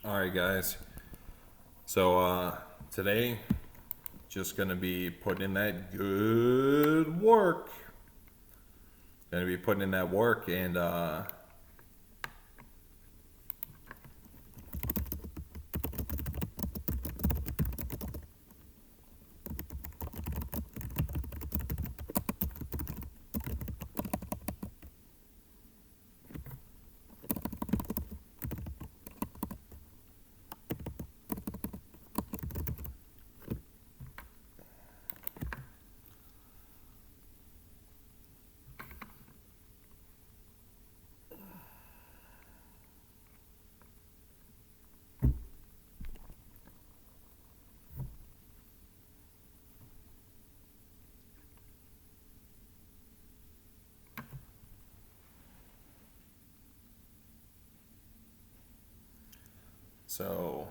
Alright guys, so today just gonna be putting in that good work. Gonna be putting in that work and so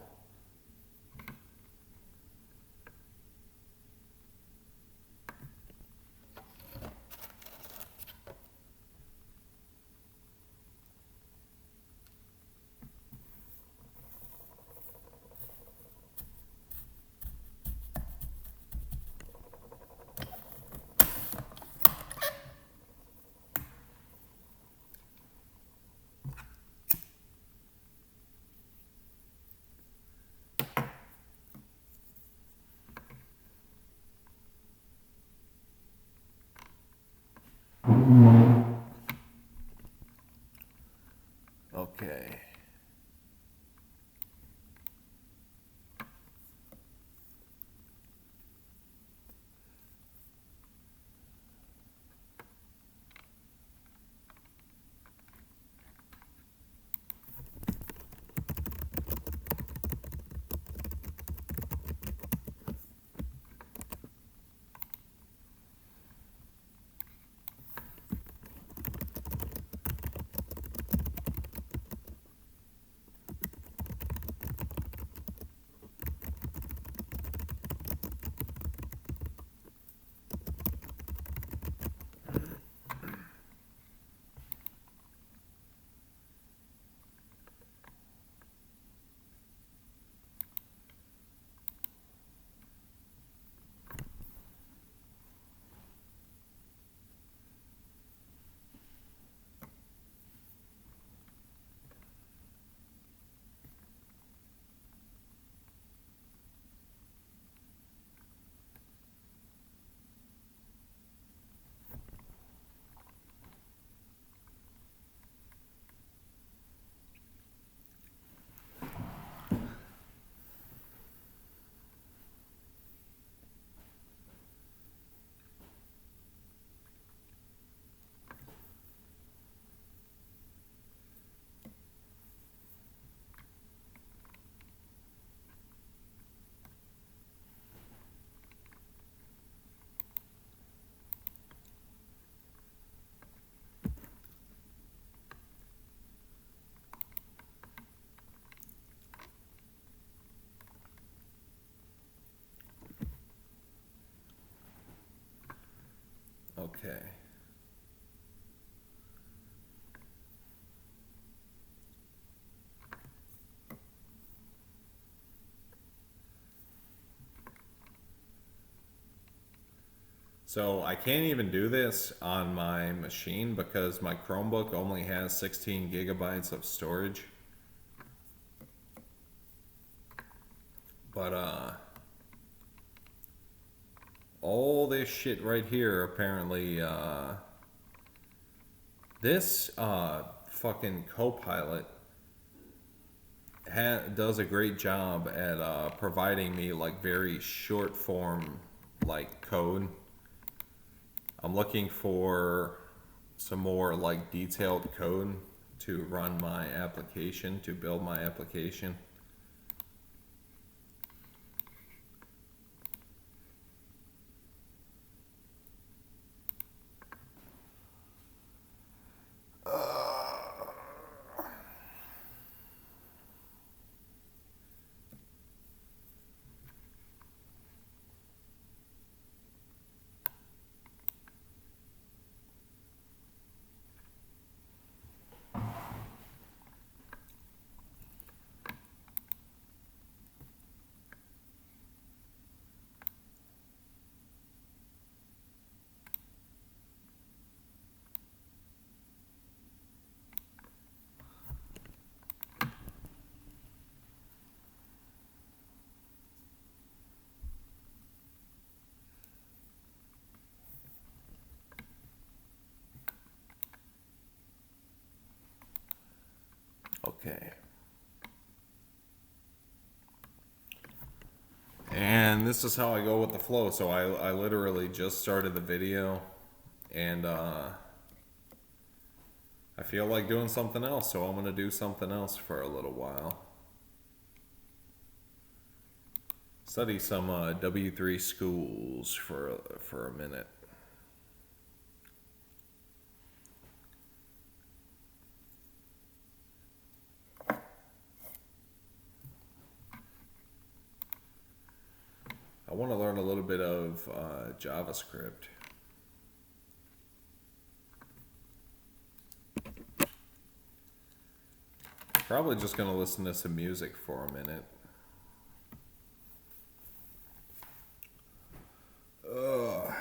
okay. Okay. So I can't even do this on my machine because my Chromebook only has 16 gigabytes of storage. But all this shit right here apparently this fucking Copilot does a great job at providing me like very short form like code. I'm looking for some more like detailed code to run my application, to build my application. Okay. And this is how I go with the flow. So I literally just started the video, and I feel like doing something else, so I'm going to do something else for a little while. Study some W3 schools for a minute. I want to learn a little bit of JavaScript. Probably just going to listen to some music for a minute. Ugh.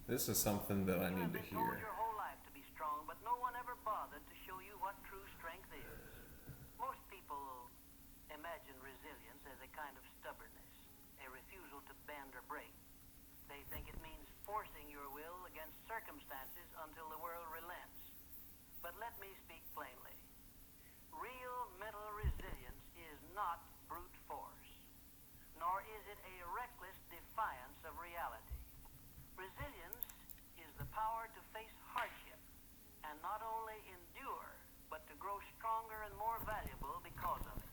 This is something that I need to hear. Your whole life to be strong, but no one ever bothered to show you what true strength is. Most people imagine resilience as a kind of stubbornness, a refusal to bend or break. They think it means forcing your will against circumstances until the world relents. But let me speak plainly. Real mental resilience is not brute force, nor is it a reckless defiance of reality. Resilience is the power to face hardship and not only endure, but to grow stronger and more valuable because of it.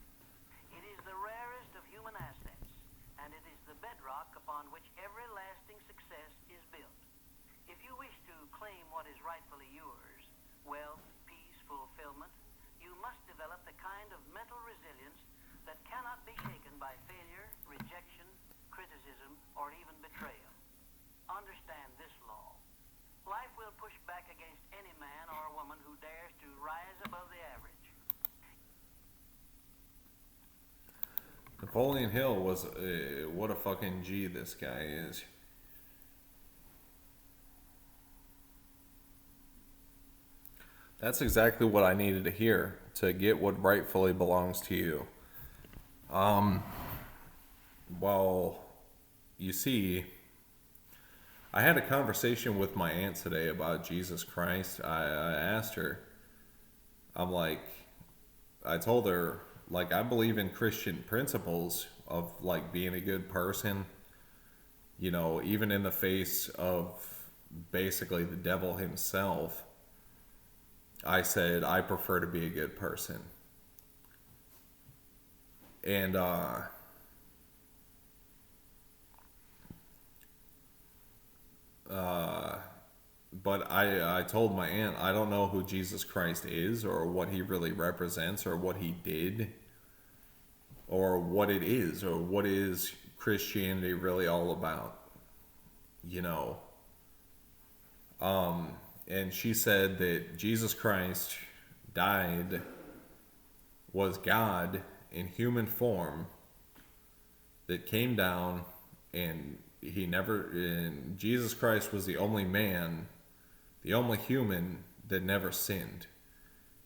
It is the rarest of human assets, and it is the bedrock upon which every lasting success is built. If you wish to claim what is rightfully yours, wealth, peace, fulfillment, you must develop the kind of mental resilience that cannot be shaken by failure, rejection, criticism, or even betrayal. Understand this law. Life will push back against any man or woman who dares to rise above the average. Napoleon Hill was what a fucking G this guy is. That's exactly what I needed to hear to get what rightfully belongs to you. Well, you see, I had a conversation with my aunt today about Jesus Christ. I asked her, I told her, like, I believe in Christian principles of, like, being a good person, you know, even in the face of basically the devil himself. I said, I prefer to be a good person. And, but I told my aunt, I don't know who Jesus Christ is or what he really represents or what he did or what it is or what is Christianity really all about, you know. And she said that Jesus Christ died, was God in human form that came down, and Jesus Christ was the only man, the only human that never sinned.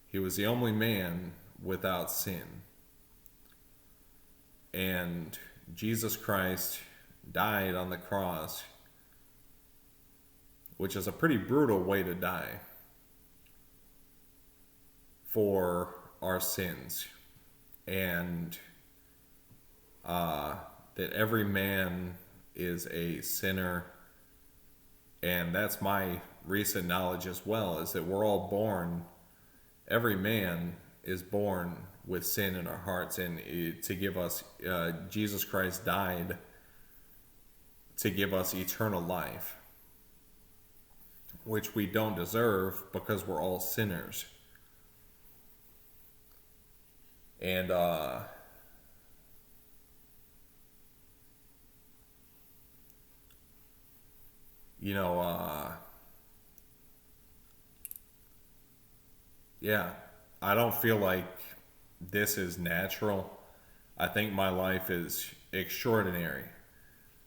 He was the only man without sin. And Jesus Christ died on the cross, which is a pretty brutal way to die, for our sins. And that every man is a sinner, and that's my recent knowledge as well, is that we're all born, every man is born with sin in our hearts, and to give us, Jesus Christ died to give us eternal life, which we don't deserve because we're all sinners. And you know, yeah, I don't feel like this is natural. I think my life is extraordinary.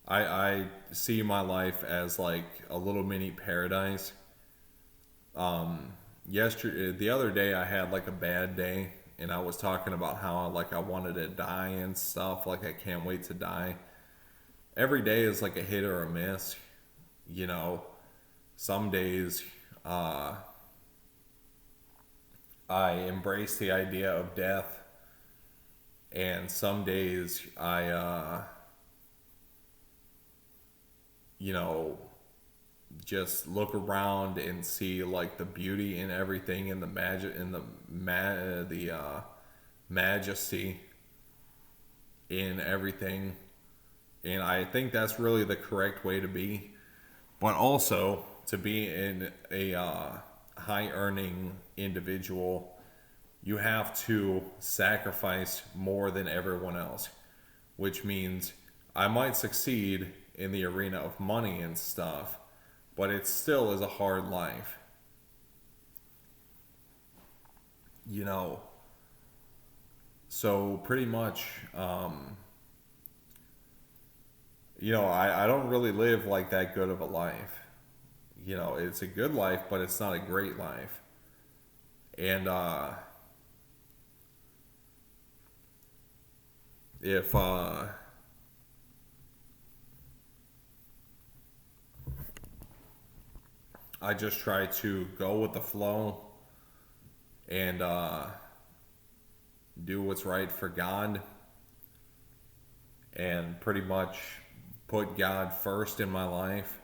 I see my life as like a little mini paradise. Yesterday, the other day, I had like a bad day, and I was talking about how like I wanted to die and stuff. Like I can't wait to die. Every day is like a hit or a miss. You know, some days I embrace the idea of death, and some days I you know, just look around and see like the beauty in everything, and the magic in the majesty in everything. And I think that's really the correct way to be. But also, to be in a high earning individual, you have to sacrifice more than everyone else, which means I might succeed in the arena of money and stuff, but it still is a hard life. You know, so pretty much, I don't really live like that good of a life. You know, it's a good life, but it's not a great life. And if I just try to go with the flow and do what's right for God, and pretty much put God first in my life,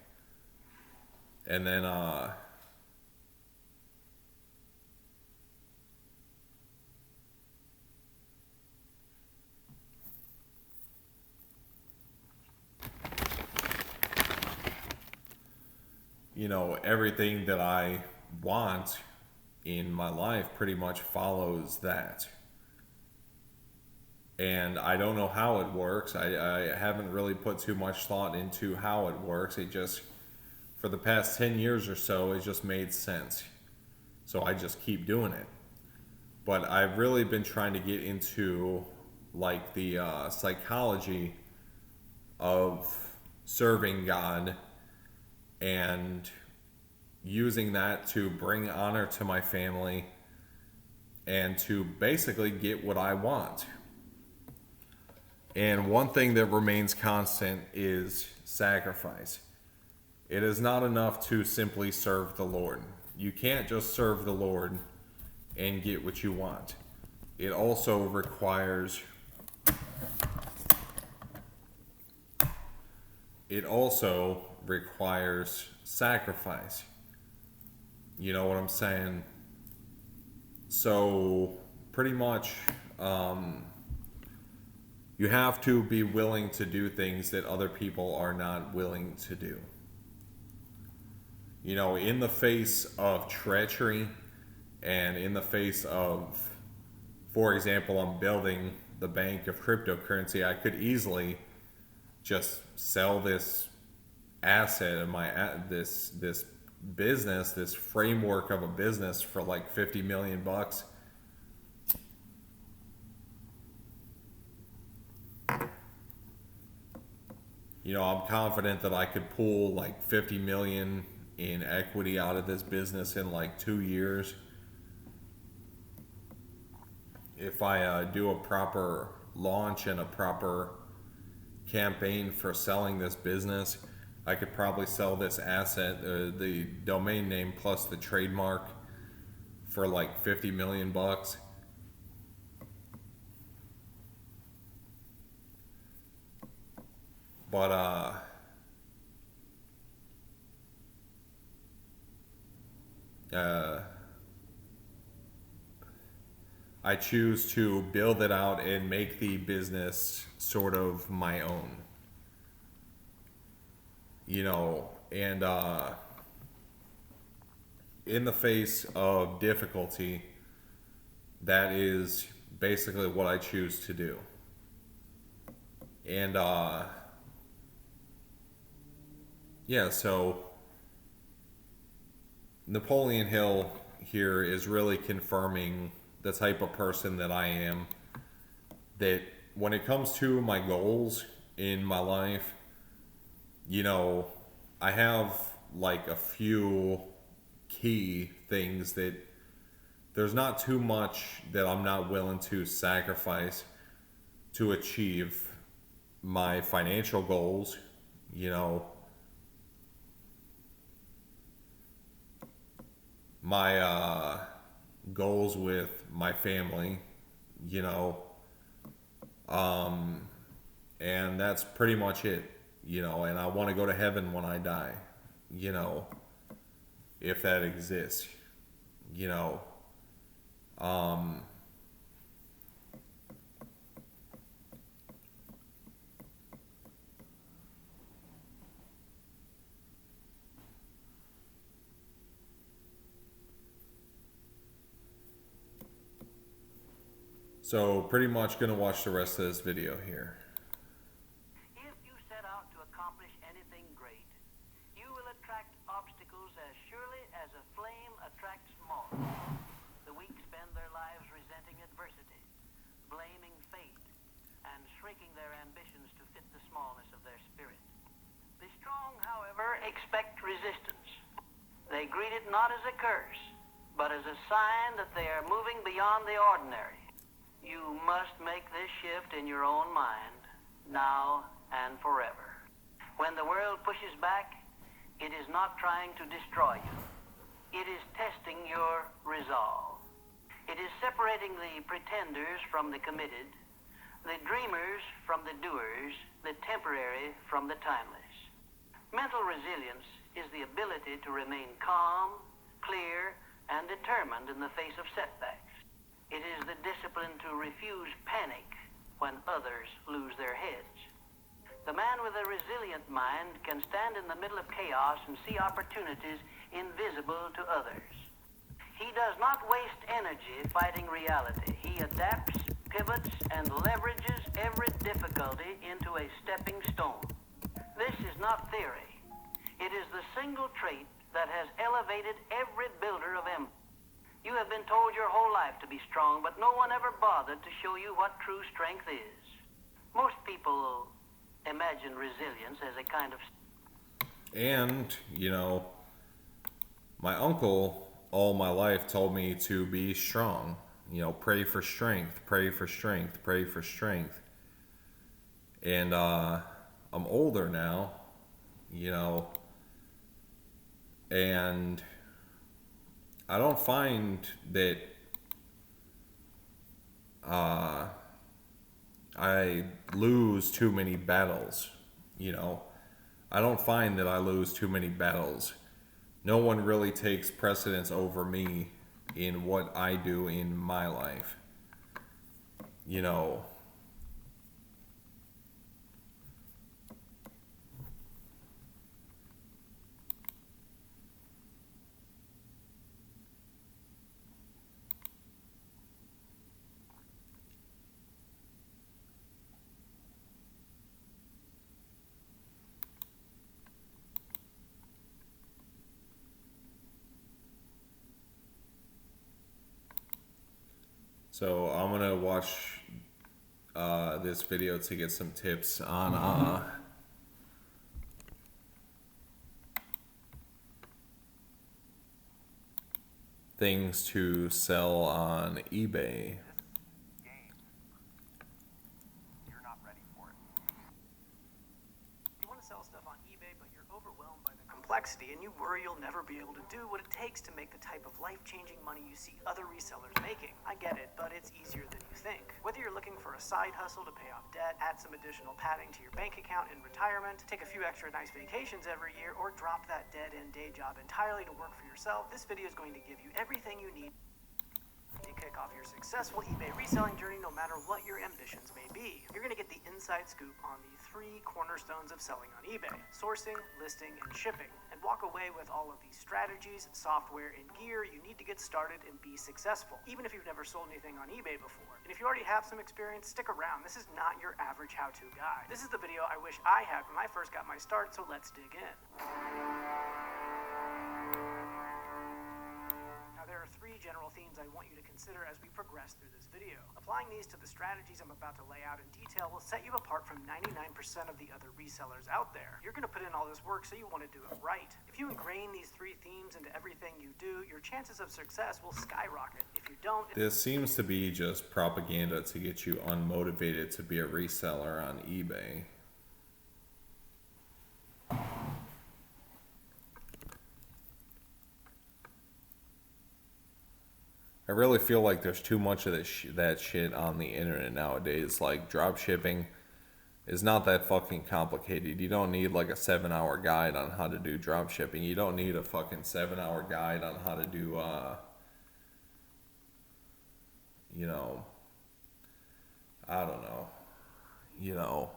and then everything that I want in my life pretty much follows that. And I don't know how it works. I haven't really put too much thought into how it works. It just, for the past 10 years or so, it just made sense. So I just keep doing it. But I've really been trying to get into like the psychology of serving God and using that to bring honor to my family and to basically get what I want. And one thing that remains constant is sacrifice. It is not enough to simply serve the Lord. You can't just serve the Lord and get what you want. It also requires sacrifice. You know what I'm saying? So pretty much you have to be willing to do things that other people are not willing to do. You know, in the face of treachery and in the face of, for example, I'm building the bank of cryptocurrency, I could easily just sell this asset of this business, this framework of a business for like 50 million bucks. You know, I'm confident that I could pull like 50 million in equity out of this business in like 2 years. If I do a proper launch and a proper campaign for selling this business, I could probably sell this asset, the domain name plus the trademark, for like 50 million bucks. But uh, I choose to build it out and make the business sort of my own. And in the face of difficulty, that is basically what I choose to do. And yeah, so Napoleon Hill here is really confirming the type of person that I am. That when it comes to my goals in my life, I have like a few key things that there's not too much that I'm not willing to sacrifice to achieve my financial goals, my goals with my family, you know, and that's pretty much it, and I want to go to heaven when I die, you know, if that exists, you know, um, so pretty much gonna watch the rest of this video here. If you set out to accomplish anything great, you will attract obstacles as surely as a flame attracts moth. The weak spend their lives resenting adversity, blaming fate, and shrinking their ambitions to fit the smallness of their spirit. The strong, however, expect resistance. They greet it not as a curse, but as a sign that they are moving beyond the ordinary. You must make this shift in your own mind, now and forever. When the world pushes back, it is not trying to destroy you. It is testing your resolve. It is separating the pretenders from the committed, the dreamers from the doers, the temporary from the timeless. Mental resilience is the ability to remain calm, clear, and determined in the face of setbacks. It is the discipline to refuse panic when others lose their heads. The man with a resilient mind can stand in the middle of chaos and see opportunities invisible to others. He does not waste energy fighting reality. He adapts, pivots, and leverages every difficulty into a stepping stone. This is not theory. It is the single trait that has elevated every builder of empire. You have been told your whole life to be strong, but no one ever bothered to show you what true strength is. Most people imagine resilience as a kind of... And, my uncle all my life told me to be strong. Pray for strength, pray for strength, pray for strength. And I'm older now, and I don't find that I lose too many battles, I don't find that I lose too many battles. No one really takes precedence over me in what I do in my life, So I'm gonna watch this video to get some tips on things to sell on eBay. You're not ready for it. You want to sell stuff on eBay? eBay, but you're overwhelmed by the complexity and you worry you'll never be able to do what it takes to make the type of life-changing money you see other resellers making. I get it, but it's easier than you think. Whether you're looking for a side hustle to pay off debt, add some additional padding to your bank account in retirement, take a few extra nice vacations every year, or drop that dead-end day job entirely to work for yourself, this video is going to give you everything you need to kick off your successful eBay reselling journey, no matter what your ambitions may be. You're going to get the inside scoop on the 3 cornerstones of selling on eBay: sourcing, listing, and shipping, and walk away with all of these strategies, software, and gear you need to get started and be successful, even if you've never sold anything on eBay before. And if you already have some experience, stick around. This is not your average how-to guide. This is the video I wish I had when I first got my start, so let's dig in. There are 3 general themes I want you to consider as we progress through this video. Applying these to the strategies I'm about to lay out in detail will set you apart from 99% of the other resellers out there. You're going to put in all this work, so you want to do it right. If you ingrain these 3 themes into everything you do, your chances of success will skyrocket. If you don't... This seems to be just propaganda to get you unmotivated to be a reseller on eBay. I really feel like there's too much of that shit on the internet nowadays. Like, drop shipping is not that fucking complicated. You don't need like a 7-hour guide on how to do drop shipping. You don't need a fucking 7-hour guide on how to do, you know, I don't know, you know.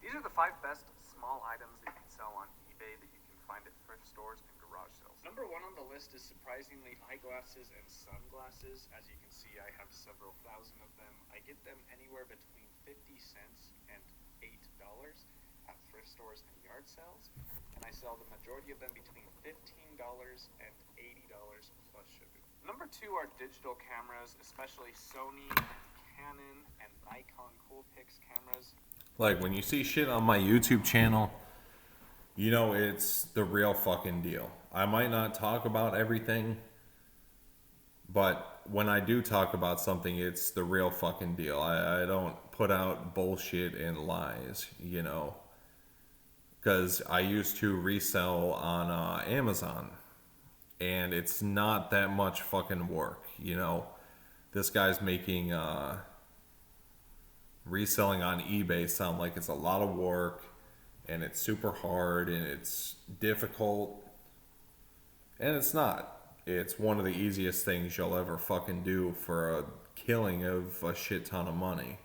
These are the 5 best small items that you can sell on eBay that you can find at thrift stores and garage sales. Number 1 on the list is surprisingly eyeglasses and sunglasses. As you can see, I have several thousand of them. I get them anywhere between 50 cents and $8 at thrift stores and yard sales, and I sell the majority of them between $15 and $80 plus shipping. Number 2 are digital cameras, especially Sony, Canon, and Nikon Coolpix cameras. Like, when you see shit on my YouTube channel, you know it's the real fucking deal. I might not talk about everything, but when I do talk about something, it's the real fucking deal. I don't put out bullshit and lies, you know. Because I used to resell on Amazon, and it's not that much fucking work, you know. This guy's making... reselling on eBay sound like it's a lot of work and it's super hard and it's difficult, and it's not. It's one of the easiest things you'll ever fucking do for a killing of a shit ton of money.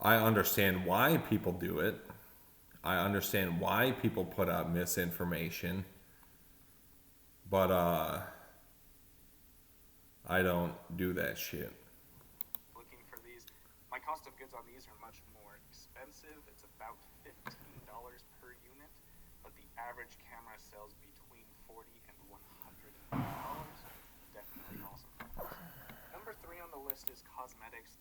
I understand why people do it. I understand why people put out misinformation, but I don't do that shit. Looking for these. My cost of goods on these are much more expensive. It's about $15 per unit, but the average camera sells between $40 and $100. Definitely awesome. Number 3 on the list is cosmetics.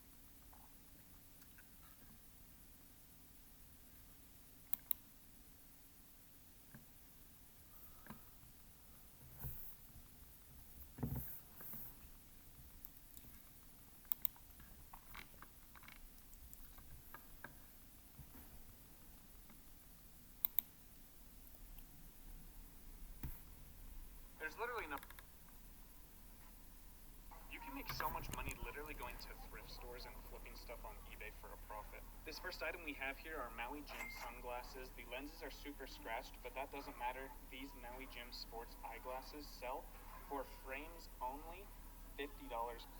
There's literally no... You can make so much money literally going to thrift stores and flipping stuff on eBay for a profit. This first item we have here are Maui Jim sunglasses. The lenses are super scratched, but that doesn't matter. These Maui Jim sports eyeglasses sell for frames only, $50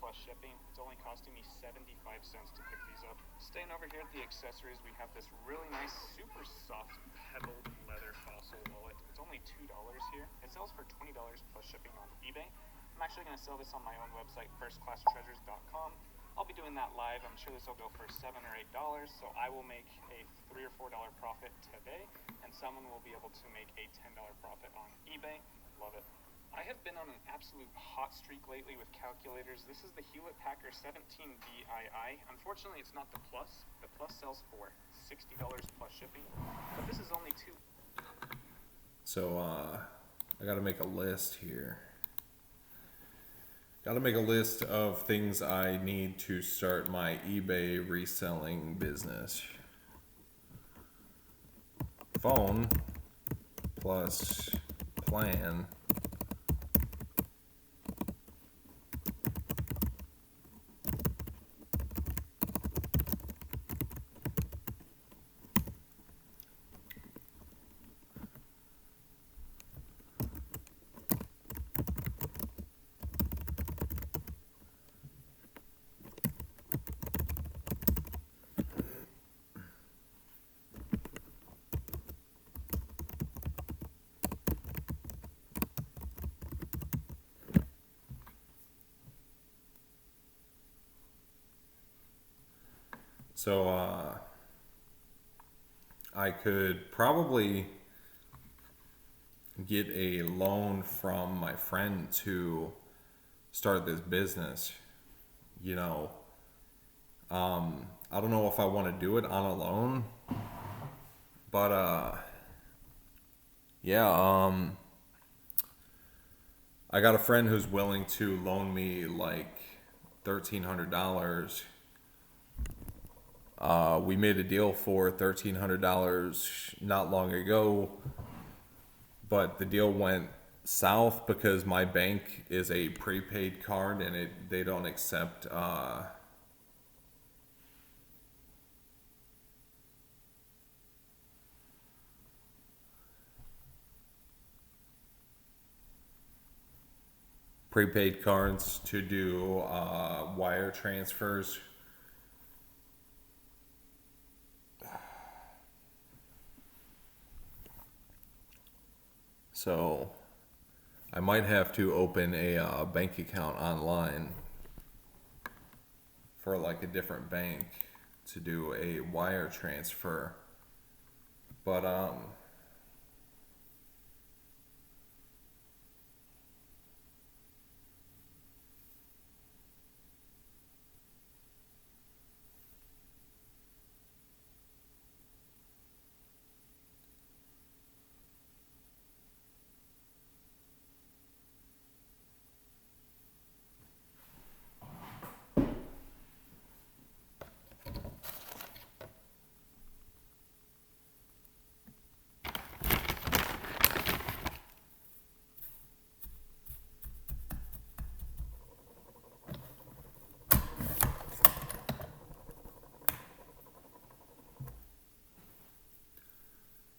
plus shipping. It's only costing me 75 cents to pick these up. Staying over here at the accessories, we have this really nice, super soft pebbled leather fossil wallet. It's only $2 here. It sells for $20 plus shipping on eBay. I'm actually going to sell this on my own website, firstclasstreasures.com. I'll be doing that live. I'm sure this will go for $7 or $8, so I will make a $3 or $4 profit today, and someone will be able to make a $10 profit on eBay. Love it. I have been on an absolute hot streak lately with calculators. This is the Hewlett Packard 17BII. Unfortunately, it's not the Plus. The Plus sells for $60 plus shipping, but this is only two. So, I gotta make a list here. Gotta make a list of things I need to start my eBay reselling business. Phone plus plan. So, I could probably get a loan from my friend to start this business. You know, I don't know if I want to do it on a loan, but, yeah, I got a friend who's willing to loan me like $1,300. We made a deal for $1,300 not long ago, but the deal went south because my bank is a prepaid card and they don't accept prepaid cards to do wire transfers. So I might have to open a bank account online for like a different bank to do a wire transfer. But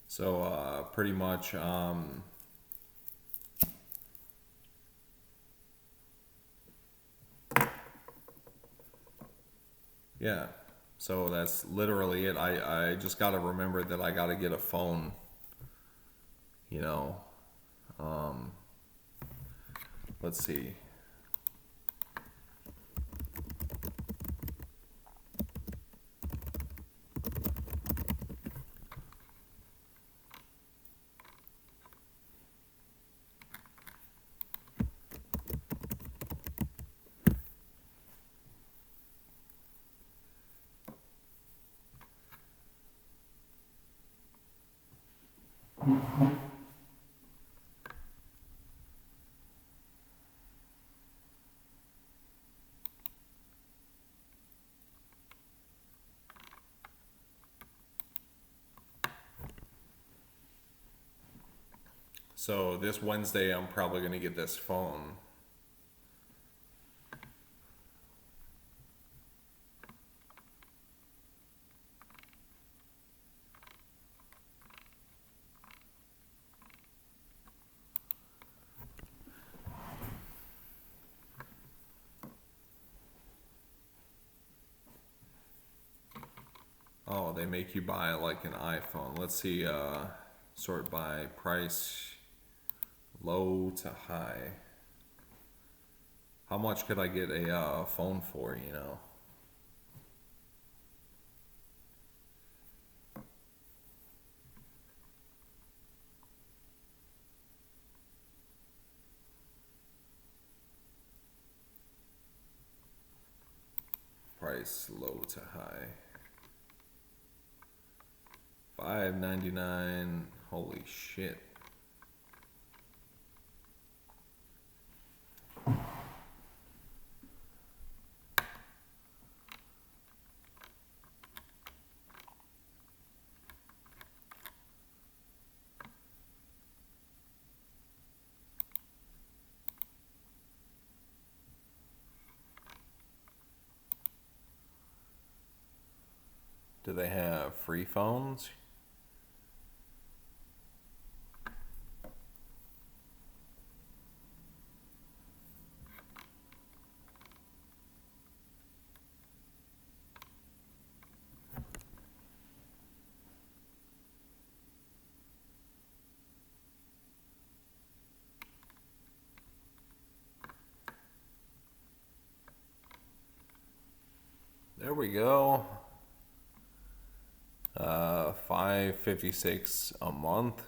so pretty much yeah, so that's literally it. I just gotta remember that I gotta get a phone, you know. Let's see. So this Wednesday, I'm probably gonna get this phone. Oh, they make you buy like an iPhone. Let's see, sort by price, low to high. How much could I get a phone for, you know? price low to high. $5.99. Holy shit. Do they have free phones? There we go. $5.56 a month.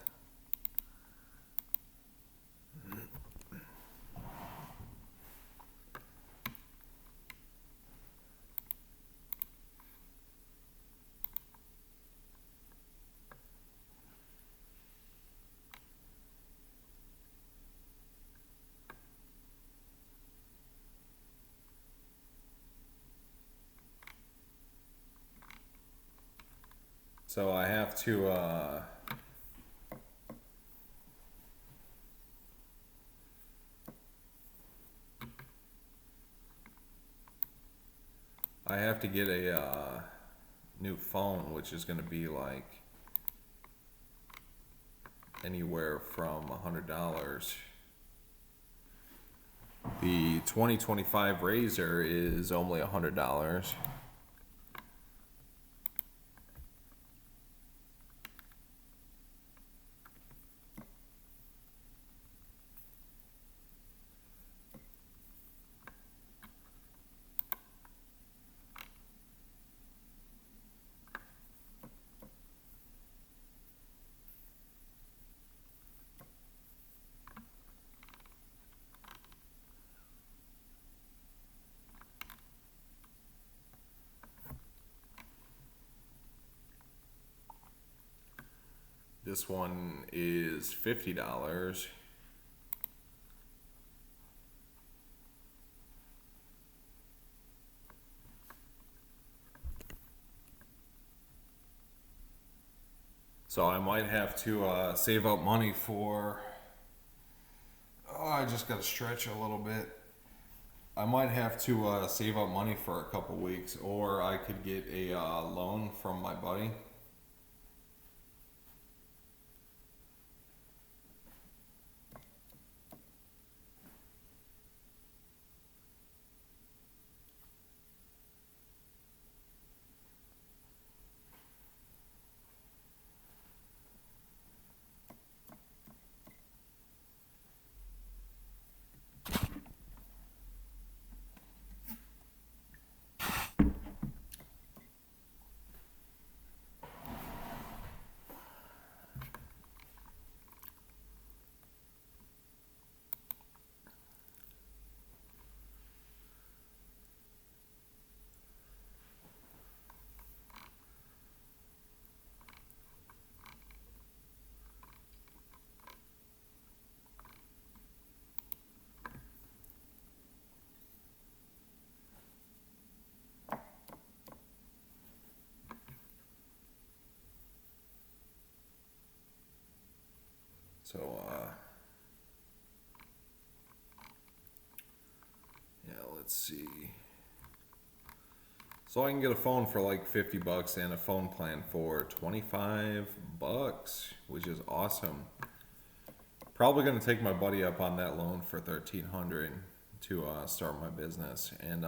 So I have to get a new phone, which is going to be like anywhere from $100. The 2025 Razor is only $100. This one is $50. So I might have to save up money for, I just gotta stretch a little bit. I might have to save up money for a couple weeks, or I could get a loan from my buddy. So, yeah, let's see. So I can get a phone for like $50 and a phone plan for $25, which is awesome. Probably gonna take my buddy up on that loan for $1,300 to start my business, and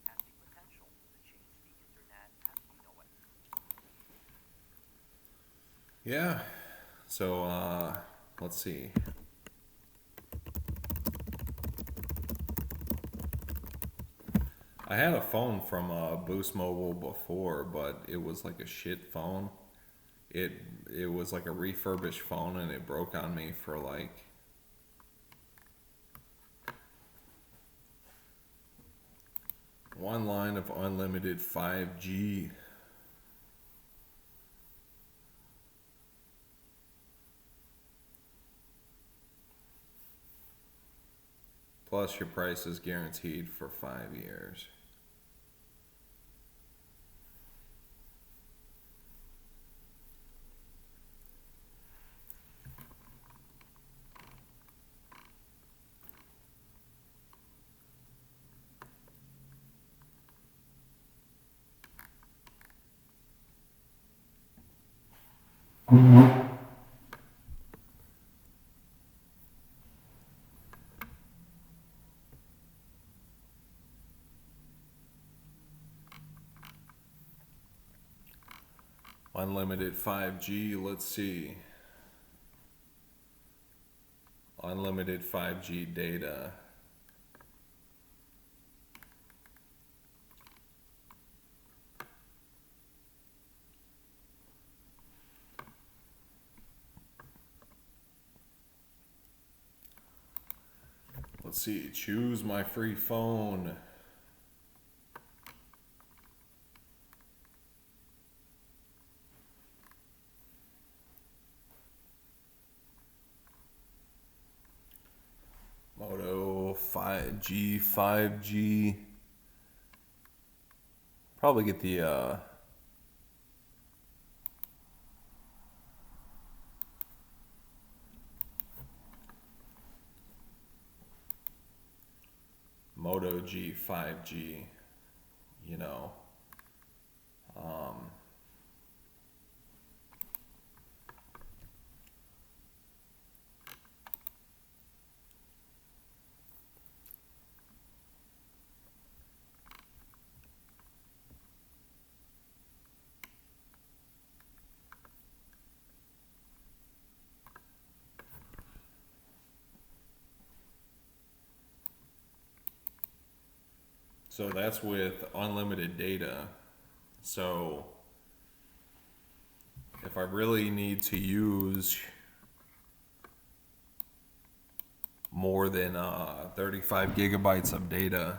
Has the potential to change the internet as we know it. yeah. So let's see. I had a phone from Boost Mobile before, but it was like a shit phone. It was like a refurbished phone, and it broke on me for like one line of unlimited 5G. Plus your price is guaranteed for 5 years. Unlimited 5G, let's see. Unlimited 5G data. Let's see, choose my free phone. Moto 5G. Probably get the Moto G 5G, you know. So that's with unlimited data. So if I really need to use more than 35 gigabytes of data,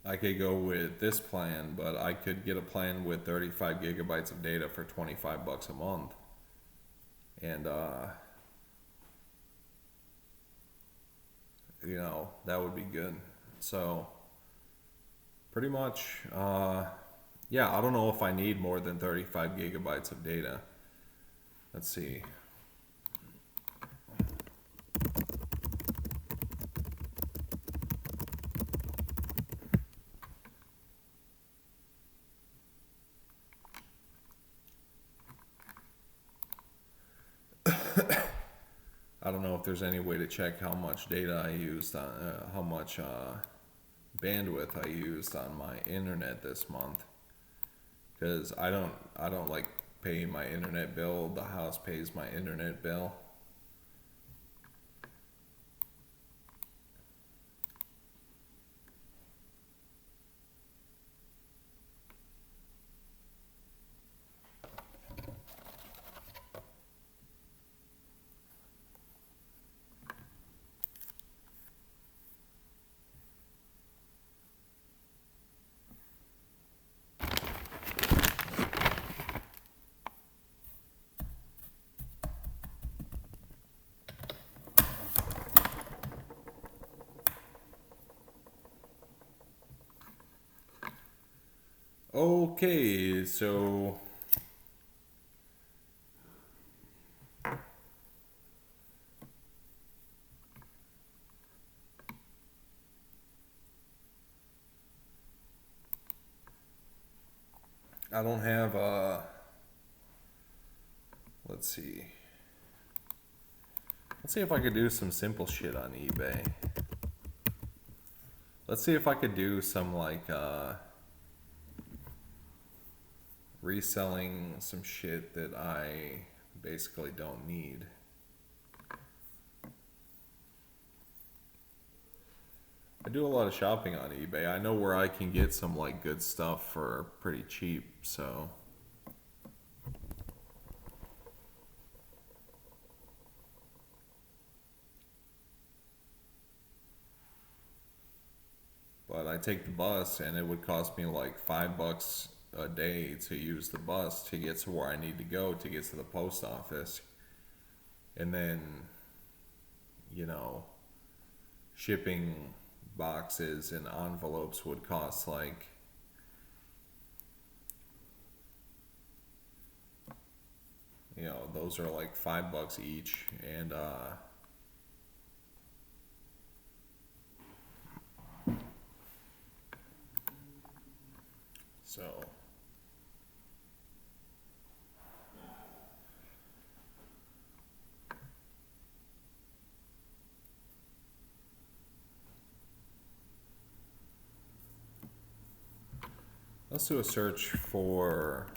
I could go with this plan, but I could get a plan with 35 gigabytes of data for 25 bucks a month. And you know, that would be good. So pretty much, yeah, I don't know if I need more than 35 gigabytes of data. Let's see. I don't know if there's any way to check how much data I used on, how much bandwidth I used on my internet this month, because I don't like pay my internet bill. The house pays my internet bill. Okay, so I don't have let's see. Let's see if I could do some simple shit on eBay. Let's see if I could do some like reselling some shit that I basically don't need. I do a lot of shopping on eBay. I know where I can get some like good stuff for pretty cheap, so. But I take the bus and it would cost me like $5 a day to use the bus to get to where I need to go to get to the post office. And then, you know, shipping boxes and envelopes would cost like those are like $5 each, and so let's do a search for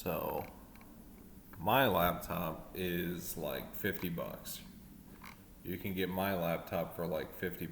so my laptop is like $50. You can get my laptop for like $50.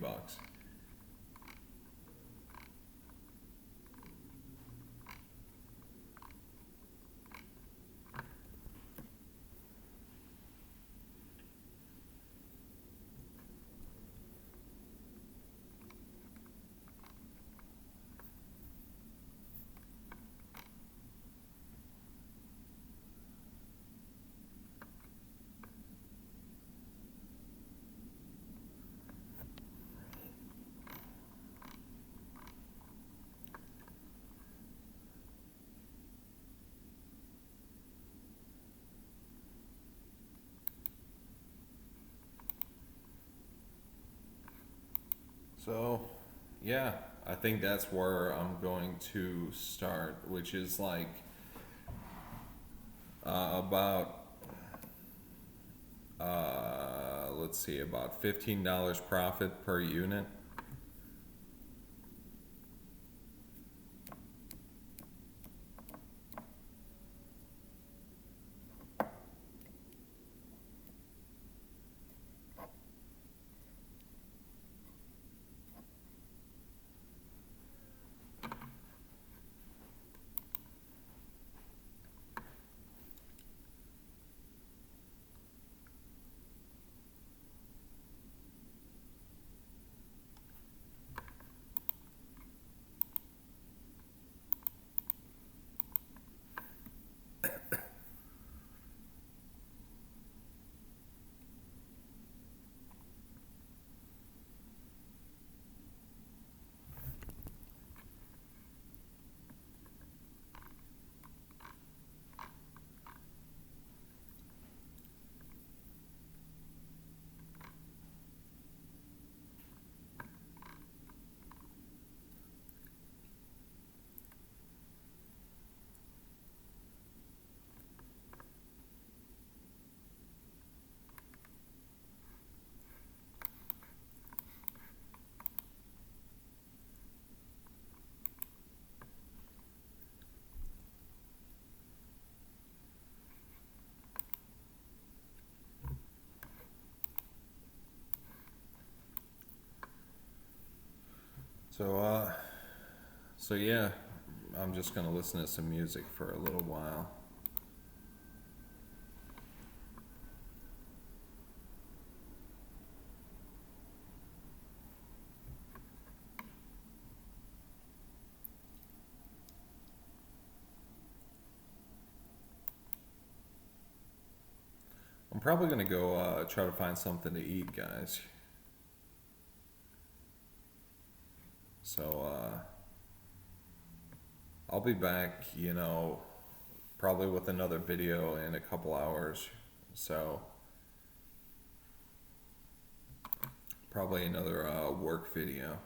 So, yeah, I think that's where I'm going to start, which is like about, let's see, about $15 profit per unit. So yeah, I'm just gonna listen to some music for a little while. I'm probably gonna go try to find something to eat, guys. So I'll be back, probably with another video in a couple hours. So probably another work video.